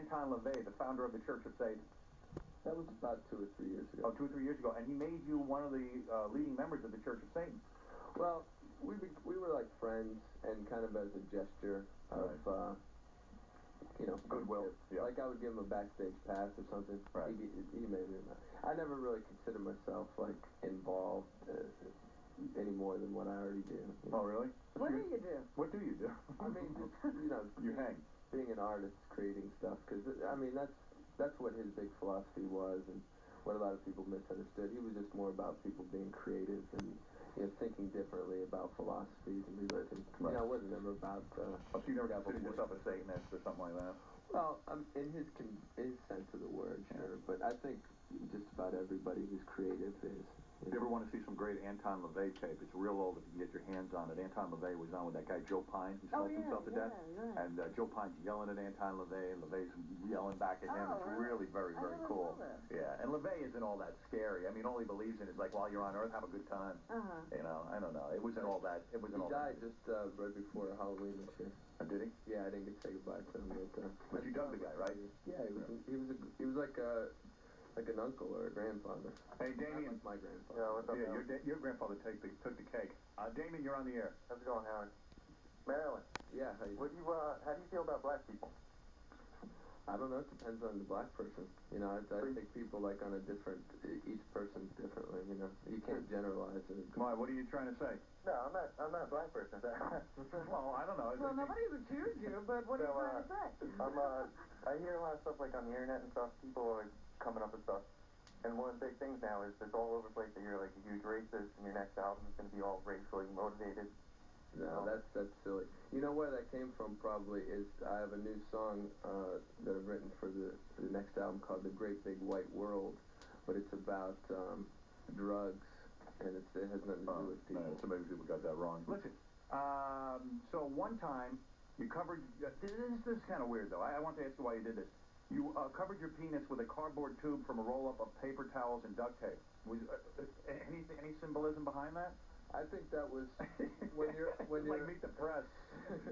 Anton LaVey, the founder of the Church of Satan? That was about 2 or 3 years ago. Oh, 2 or 3 years ago. And he made you one of the leading members of the Church of Satan. Well, we were like friends, and kind of as a gesture of, goodwill. Yeah. Like I would give him a backstage pass or something. Right. He made it. I never really consider myself like involved any more than what I already do. Oh, really? What do you do? What do you do? I mean, just, you hang. Being an artist, creating stuff, because I mean that's what his big philosophy was, and what a lot of people misunderstood. He was just more about people being creative and thinking differently about philosophies and religion. Right. It wasn't ever about. So you never considered yourself a Satanist or something like that? Well, in his sense of the word, sure, but I think just about everybody who's creative is. If you ever want to see some great Anton LaVey tape, it's real old if you can get your hands on it. Anton LaVey was on with that guy Joe Pine. He smoked himself to death. Right. And Joe Pine's yelling at Anton LaVey, and LaVey's yelling back at him. It's really very, very cool. Yeah, and LaVey isn't all that scary. I mean, all he believes in is like, while you're on Earth, have a good time. I don't know. It wasn't all that. It wasn't all that. He died just right before Halloween this year. Did he? Yeah, I didn't get to say goodbye to him. But you dug the guy, right? Yeah, he was like an uncle or a grandfather. Hey, Damien. Like my grandfather. Yeah, what's up, your grandfather took the cake. Damien, you're on the air. How's it going, Howard? Marilyn. Yeah, how do you feel about black people? I don't know. It depends on the black person. I think people like on a different. Each person's differently. You can't generalize it. Why? What are you trying to say? No, I'm not a black person. Well, I don't know. Well, nobody's accused you, but what are you trying to say? I hear a lot of stuff like on the internet and stuff. People are coming up with stuff. And one of the big things now is it's all over the place that you're like a huge racist and your next album is going to be all racially motivated. No, that's silly. You know where that came from probably is I have a new song that I've written for the next album called The Great Big White World, but it's about drugs, and it has nothing to do with people. No, so maybe people got that wrong. Listen, so one time you covered, this is kind of weird though. I want to ask you why you did this. You covered your penis with a cardboard tube from a roll-up of paper towels and duct tape. Was any symbolism behind that? I think that was when you're like Meet the Press.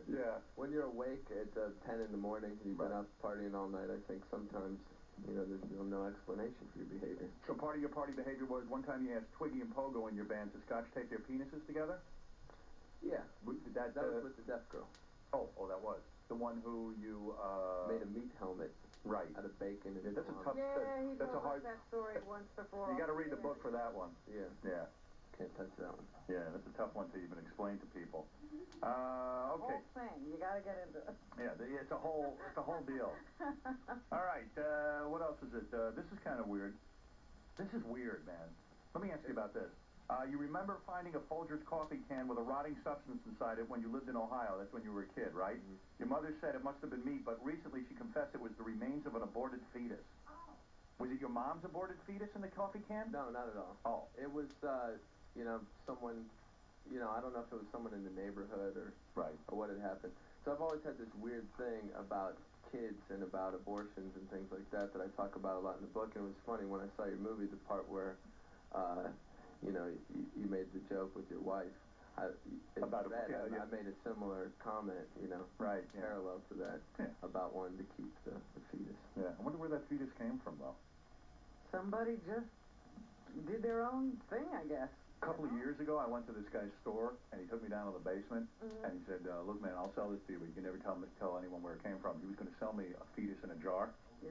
Yeah. When you're awake at 10 in the morning and you've been up partying all night, I think sometimes there's no explanation for your behavior. So part of your party behavior was one time you asked Twiggy and Pogo in your band to scotch tape their penises together? Yeah. That was with the deaf girl. Oh, that was the one who you made a meat helmet. Right. Out of bacon and that's a tough. Yeah, he that's told a hard. us that story once before. You got to read the book for that one. Yeah. Yeah. Can't touch that one. Yeah, that's a tough one to even explain to people. Okay. The whole thing. You got to get into it. Yeah, it's a whole deal. All right. What else is it? This is kind of weird. This is weird, man. Let me ask you about this. You remember finding a Folgers coffee can with a rotting substance inside it when you lived in Ohio. That's when you were a kid, right? Mm-hmm. Your mother said it must have been meat, but recently she confessed it was the remains of an aborted fetus. Oh. Was it your mom's aborted fetus in the coffee can? No, not at all. Oh. It was, someone, I don't know if it was someone in the neighborhood or what had happened. So I've always had this weird thing about kids and about abortions and things like that I talk about a lot in the book. And it was funny when I saw your movie, the part where, you made the joke with your wife. I made a similar comment, parallel to that, about wanting to keep the fetus. Yeah, I wonder where that fetus came from, though. Somebody just did their own thing, I guess. A couple of years ago, I went to this guy's store, and he took me down to the basement, and he said, look, man, I'll sell this to you, but you can never tell anyone where it came from. He was going to sell me a fetus in a jar, so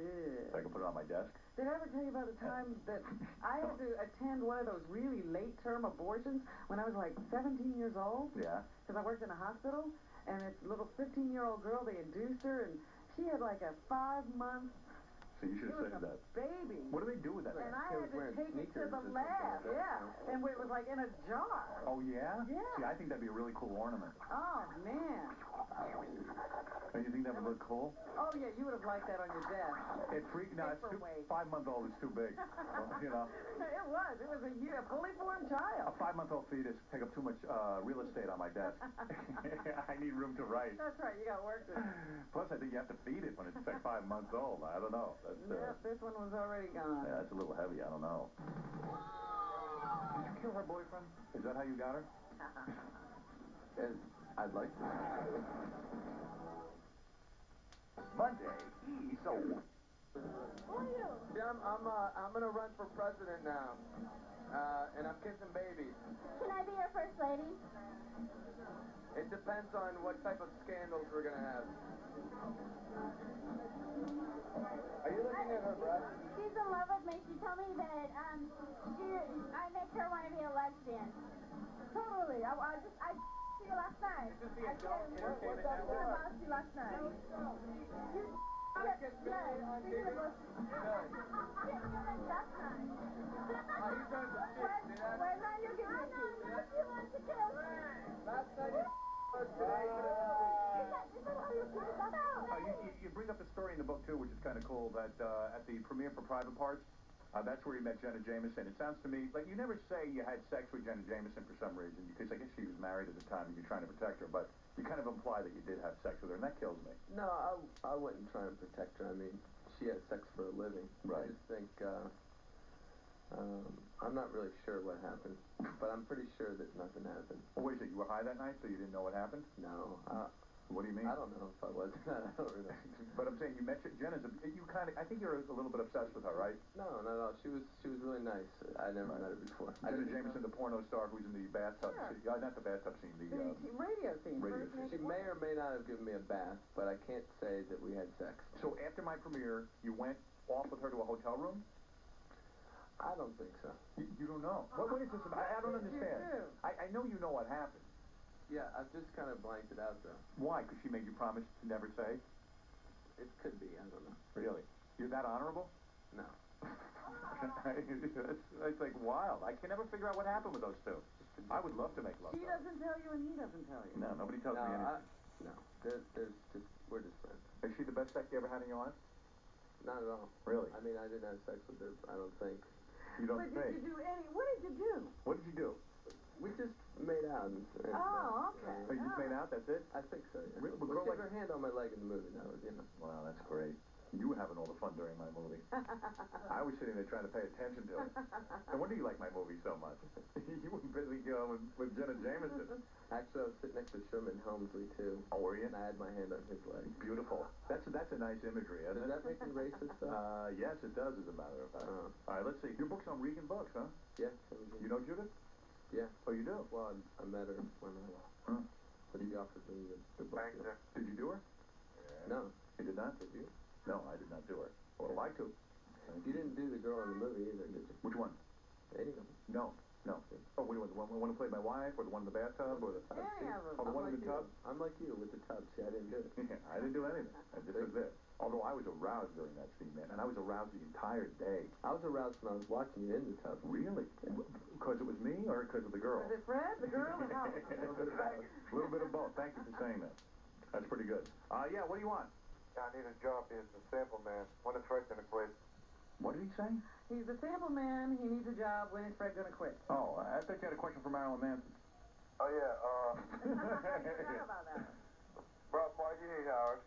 I could put it on my desk. Did I ever tell you about the time that I had to attend one of those really late-term abortions when I was like 17 years old? Yeah. Because I worked in a hospital, and this little 15-year-old girl, they induced her, and she had like a 5-month. So you should have said that. Baby. What do they do with that? And I had to take it to the lab, and it was like in a jar. Oh, yeah? Yeah. See, I think that'd be a really cool ornament. Oh, man. Oh, you think that would look cool? Oh, yeah, you would have liked that on your desk. It freaked me out. 5-month-old is too big. It was. It was a fully formed child. A 5-month-old fetus take up too much real estate on my desk. I need room to write. That's right. You got work to do. Plus, I think you have to feed it when it's like 5 months old. I don't know. This one was already gone. Yeah, that's a little heavy. I don't know. Did you kill her boyfriend? Is that how you got her? I'd like to. Monday, he's so... Who are you? Yeah, I'm gonna run for president now, and I'm kissing babies. Can I be your first lady? It depends on what type of scandals we're gonna have. Are you looking at her breast? She's in love with me. She told me that I make her want to be a lesbian. Totally. I see you last night. This is the Adult Entertainment Network. I you last night. You Let's get Billy on TV. Billy. last night. He's on the stick, see that? Where's on your gift? I know. Now she wants to kill me. Last night you today for the movie. You bring up a story in the book, too, which is kind of cool, that at the premiere for Private Parts, that's where you met Jenna Jameson. It sounds to me like you never say you had sex with Jenna Jameson for some reason, because I guess she was married at the time and you're trying to protect her, but you kind of imply that you did have sex with her, and that kills me. No, I wouldn't try and protect her. I mean, she has sex for a living. Right. I just think, I'm not really sure what happened, but I'm pretty sure that nothing happened. Well, wait a second, you were high that night, so you didn't know what happened? No. What do you mean? I don't know if I was or not. I don't really know. But I'm saying you met Jenna's. I think you're a little bit obsessed with her, right? No, not at all. She was really nice. I never met her before. Jenna Jameson, the porno star who's in the bathtub scene. Not the bathtub scene, the radio scene. Radio scene. She may or may not have given me a bath, but I can't say that we had sex. So after my premiere, you went off with her to a hotel room? I don't think so. You don't know? What is this about? I don't understand. I know you know what happened. Yeah, I've just kind of blanked it out, though. Why? Because she made you promise to never say? It could be. I don't know. Really? You're that honorable? No. It's like wild. I can never figure out what happened with those two. I would love to make love. She doesn't tell you and he doesn't tell you. No, nobody tells me anything. No, we're just friends. Is she the best sex you ever had in your life? Not at all. Really? I mean, I didn't have sex with her, I don't think. You don't think? Did you do any? What did you do? What did you do? We just made out. Okay. Oh, you just made out? That's it? I think so, yeah. Really? Well, she had her hand on my leg in the movie. That was, Wow, that's great. You were having all the fun during my movie. I was sitting there trying to pay attention to it. No wonder you like my movie so much. You were busy going with Jenna Jameson. Actually, I was sitting next to Sherman Helmsley, too. Oh, were you? And I had my hand on his leg. Beautiful. That's a nice imagery, isn't it? Does that make me racist, though? Yes, it does, as a matter of fact. All right, let's see. Your book's on Regan Books, huh? Yeah. You know Judith? Yeah. Oh, you do? Well, I met her when she offered me the book. Thanks, sir. Did you do her? No. You did not? Did you? No, I did not do her. I would like to. You didn't do the girl in the movie either, did you? Which one? Any of them. No. Oh, what do you want? The one who played my wife, or the one in the bathtub, or the... Any of them. Oh, the one in the tub? I'm like you with the tub. See, I didn't do it. Yeah, I didn't do anything. This was it. Although I was aroused during that scene, man, and I was aroused the entire day. I was aroused when I was watching you in the tub. Really? Because it was me, or because of the girl? Was it Fred, the girl, or how? A little bit of both. Thank you for saying that. That's pretty good. Yeah, what do you want? I need a job as a sample man. When is Fred gonna quit? What did he say? He's a sample man. He needs a job. When is Fred going to quit? Oh, I thought you had a question for Marilyn Manson. Oh, yeah, I forgot about that one. Rob, why do you hate Howard?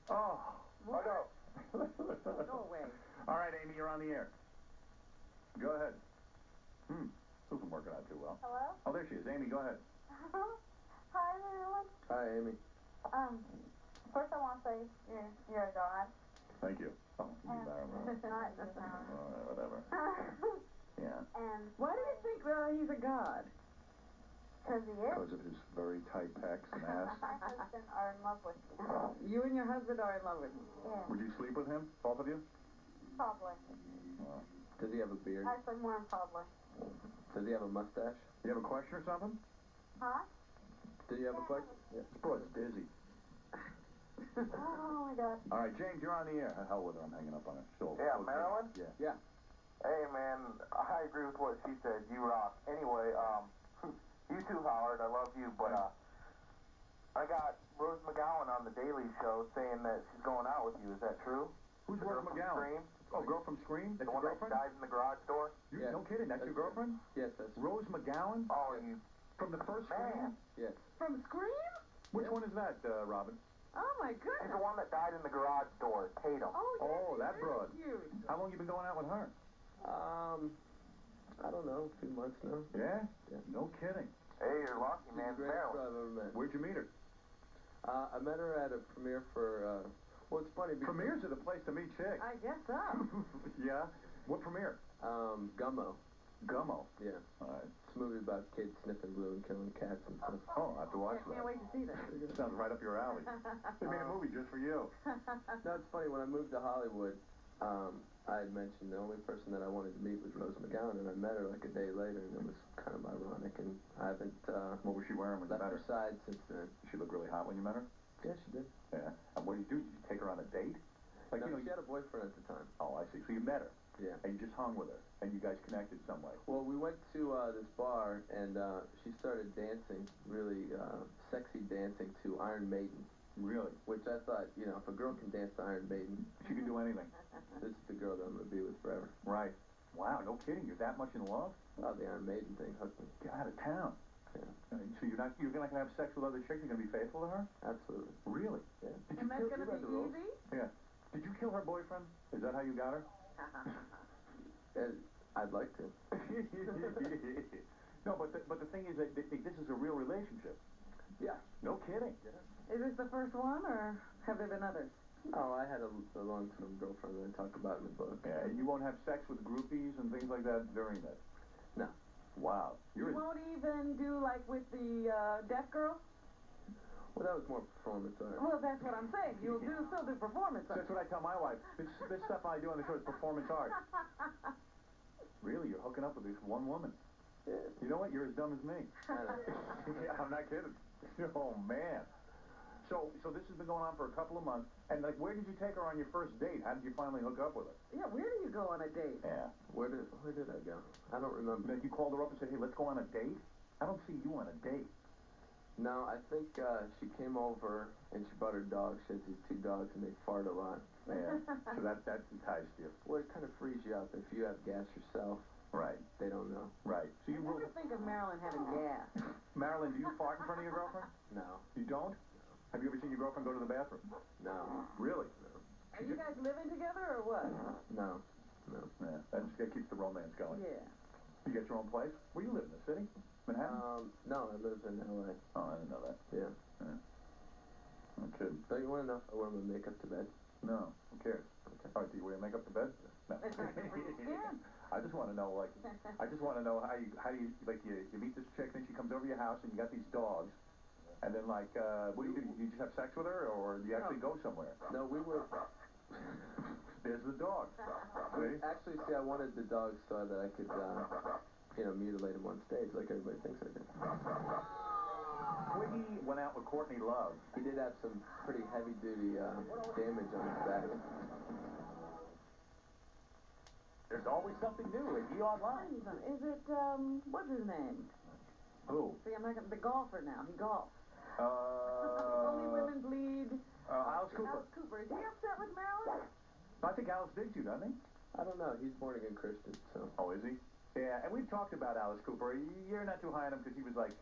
Oh. What? Oh, no. Go away. All right, Amy, you're on the air. Go ahead. This isn't working out too well. Hello? Oh, there she is. Amy, go ahead. Hi, Marilyn. Hi, Amy. First I want to say you're a god. Thank you. Oh, you Marilyn. Not you, Howard. All right, whatever. Yeah. And Why do you think he's a god? because he is. Because of his very tight pecs and ass. My husband are in love with me. You and your husband are in love with him. Yeah, Would you sleep with him, both of you? probably. Oh. Does he have a beard? Actually, more than probably. Does he have a mustache? You have a question or something? Huh? Do you have a question? Yeah. This broad's busy. Oh, my God. All right, James, you're on the air. Hell with her. I'm hanging up on her. Yeah, Marilyn? Yeah. Hey, man, I agree with what she said. You rock. Anyway, you too, Howard. I love you, but, I got Rose McGowan on the Daily Show saying that she's going out with you. Is that true? Who's The Rose girl from McGowan? Scream? Oh, girl from Scream? That's The your one that girlfriend? died in the garage door? Yeah. No kidding. That's your That's girlfriend? Yes, that's Rose McGowan? Oh, Yeah. you From the first Scream? man. Yes. From Scream? Which one is that, Robin? Oh, my She's goodness. the one that died in the garage door. Tatum. Oh, yes, Oh, she's that very broad. cute. How long you been going out with her? I don't know, a few months now. Yeah? Yeah. No kidding. Hey, you're lucky, She's man. the greatest girl Marilyn. I've ever met. Where'd you meet her? I met her at a premiere for Well, it's funny because... Premieres are the place to meet chicks. I guess so. Yeah? What premiere? Gummo. Gummo? Yeah. All right. It's a movie about kids sniffing glue and killing cats and stuff. Oh, I'll have to watch that. Can't wait to see that. Sounds right up your alley. They made a movie just for you. No, it's funny. When I moved to Hollywood, I had mentioned the only person that I wanted to meet was Rose McGowan, and I met her like a day later, and it was kind of ironic, and I haven't what was she wearing when you left met her her? side since then. Did she look really hot when you met her? Yeah, she did. Yeah. And what did you do? Did you take her on a date? Like, No, you know, she had a boyfriend at the time. Oh, I see. So you met her. Yeah. And you just hung with her, and you guys connected some way. Well, we went to this bar, and she started dancing, really sexy dancing to Iron Maiden. Really? Which I thought, you know, if a girl can dance to Iron Maiden, she can do anything. This is the girl that I'm going to be with forever. Right. Wow, no kidding. You're that much in love? Oh, the Iron Maiden thing hooked me. Get out of town. Yeah. So you're not going to have sex with other chicks? You're going to be faithful to her? Absolutely. Really? Yeah. And that's going to be easy? Yeah. Did you kill her boyfriend? Is that how you got her? I'd like to. No, but the thing is that this is a real relationship. Yeah. No kidding. Yeah. Is this the first one, or have there been others? Oh, I had a long-term girlfriend that I talk about in the book. Yeah, and you won't have sex with groupies and things like that during this? No. Wow. You won't even do like with the deaf girl? Well, that was more performance art. Well, that's what I'm saying. You'll still do performance art. That's what I tell my wife. This stuff I do on the show is performance art. Really, you're hooking up with this one woman. Yeah. You know what? You're as dumb as me. Yeah, I'm not kidding. Oh, man. So this has been going on for a couple of months. And, like, where did you take her on your first date? How did you finally hook up with her? Yeah, where do you go on a date? Yeah. Where did I go? I don't remember. Like, you called her up and said, hey, let's go on a date? I don't see you on a date. No, I think she came over and she brought her dogs. She has these two dogs and they fart a lot. Yeah. So that enticed you. Well, it kind of frees you up. If you have gas yourself, right, they don't know. Right. So you I never think of Marilyn having gas. Marilyn, do you fart in front of your girlfriend? No. You don't? No. Have you ever seen your girlfriend go to the bathroom? No. Really? No. Are you guys living together or what? No. No. Yeah, that keeps the romance going. Yeah. You got your own place? Where you live, in the city? Manhattan? No, I live in L.A. Oh, I didn't know that. Yeah. No kidding. Don't you want to know if I wear my makeup to bed? No. Who cares? Okay. All right, do you wear makeup to bed? No. It's not good for your skin. I just want to know, like, how do you, like, you meet this chick, then she comes over your house, and you got these dogs, and then, like, what do? You just have sex with her, or do you actually go somewhere? No, we were... There's the dogs. Actually, see, I wanted the dogs so that I could, mutilate them on stage like everybody thinks I did. Twiggy went out with Courtney Love. He did have some pretty heavy-duty damage on his back. There's always something new at E! Online. Is it, what's his name? Who? See, I'm not gonna, the golfer now. He golfs. Only women bleed. Alice Cooper. Alice Cooper. Is he upset with Marilyn? I think Alice digs you, doesn't he? I don't know. He's born-again Christian, so... Oh, is he? Yeah, and we've talked about Alice Cooper. You're not too high on him because he was like,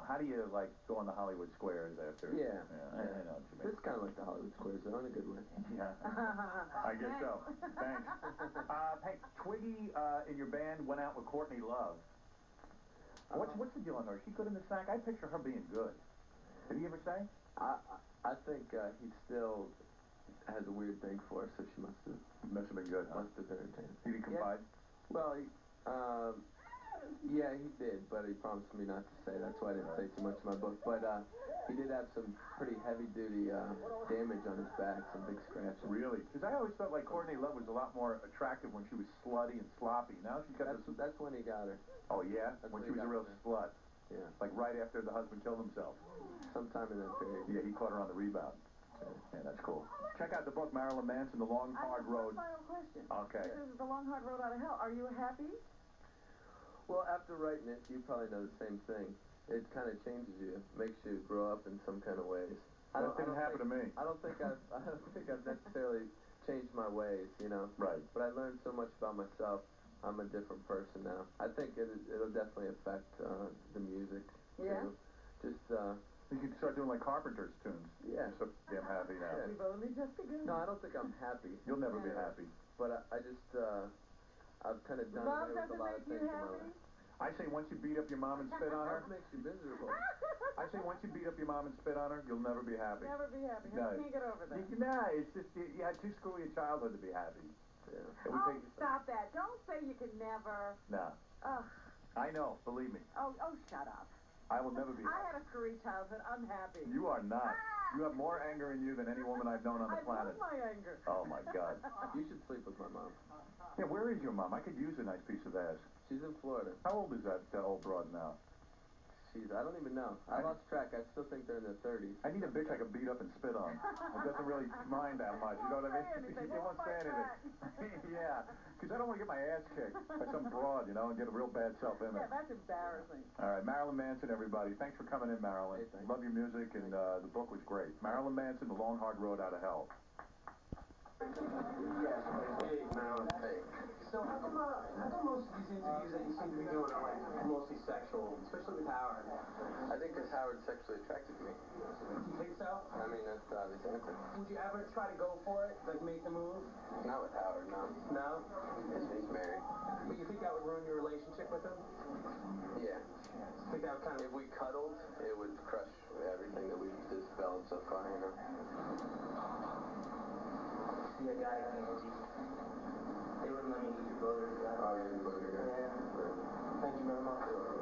how do you, like, go on the Hollywood squares after? Yeah. I know what you mean. This is kind of like the Hollywood squares, though, in a good way. Yeah. I guess so. Thanks. Hey, Twiggy in your band went out with Courtney Love. What's the deal on her? Is she good in the sack? I picture her being good. Did he ever say? I think he still has a weird thing for her, so she must have been good, huh? Must have entertained. He didn't confide? Yeah. Well, yeah, he did, but he promised me not to say. That's why I didn't say too much in my book. But he did have some pretty heavy-duty damage on his back, some big scratches. Really? Because I always felt like Courtney Love was a lot more attractive when she was slutty and sloppy. Now she's got That's when he got her. Oh, yeah? When she was a real slut. Yeah. Like right after the husband killed himself. Sometime in that period. Yeah, he caught her on the rebound. Yeah, that's cool. Check out the book, Marilyn Manson, The Long Hard Road. I have one final question. Okay. This is The Long Hard Road Out of Hell. Are you happy? Well, after writing it, you probably know the same thing. It kind of changes you, makes you grow up in some kind of ways. That didn't happen to me. I don't think I've necessarily changed my ways, you know. Right. But I learned so much about myself. I'm a different person now. I think it'll definitely affect the music too. Just you can start doing like Carpenter's tunes. Yeah. You're so damn happy now. Yeah. We've only just begun. No, I don't think I'm happy. You'll never be happy. But I just I've kind of done away with a lot of things in my life. I say once you beat up your mom and spit on her. What makes you miserable? I say once you beat up your mom and spit on her, you'll never be happy. Never be happy. No. You can't get over that. Nah, it's just you had too screwy a childhood to be happy. Yeah. Oh, stop that. Don't say you can never. No. Ugh. I know, believe me. Oh, shut up. I will never be happy. I had a screwy childhood. I'm happy. You are not. You have more anger in you than any woman I've known on the planet. I love my anger. Oh, my God. You should sleep with my mom. Yeah, where is your mom? I could use a nice piece of ass. She's in Florida. How old is that old broad now? I don't even know. I lost track. I still think they're in their 30s. I need a bitch I can beat up and spit on. It doesn't really mind that much. You know what I mean? Anything. You won't say anything. Yeah, because I don't want to get my ass kicked by some broad, you know, and get a real bad self-image. Yeah, that's embarrassing. All right, Marilyn Manson, everybody. Thanks for coming in, Marilyn. Hey, thanks. Love your music, and the book was great. Marilyn Manson, The Long Hard Road Out of Hell. Yes, hey, Marilyn. Hey. So how come most of these interviews that you seem to be doing are like mostly sexual, especially with Howard? I think because Howard's sexually attracted to me. You think so? I mean, that's the obvious answer. Would you ever try to go for it, like make the move? Not with Howard, no. No? He's married. But you think that would ruin your relationship with him? Yeah. Think that would kind of... If we cuddled, it would crush everything that we've developed so far, you know? Yeah, guy at Angie. They wouldn't let me eat your brother. Oh, yeah, your brother. Yeah. Thank you very much.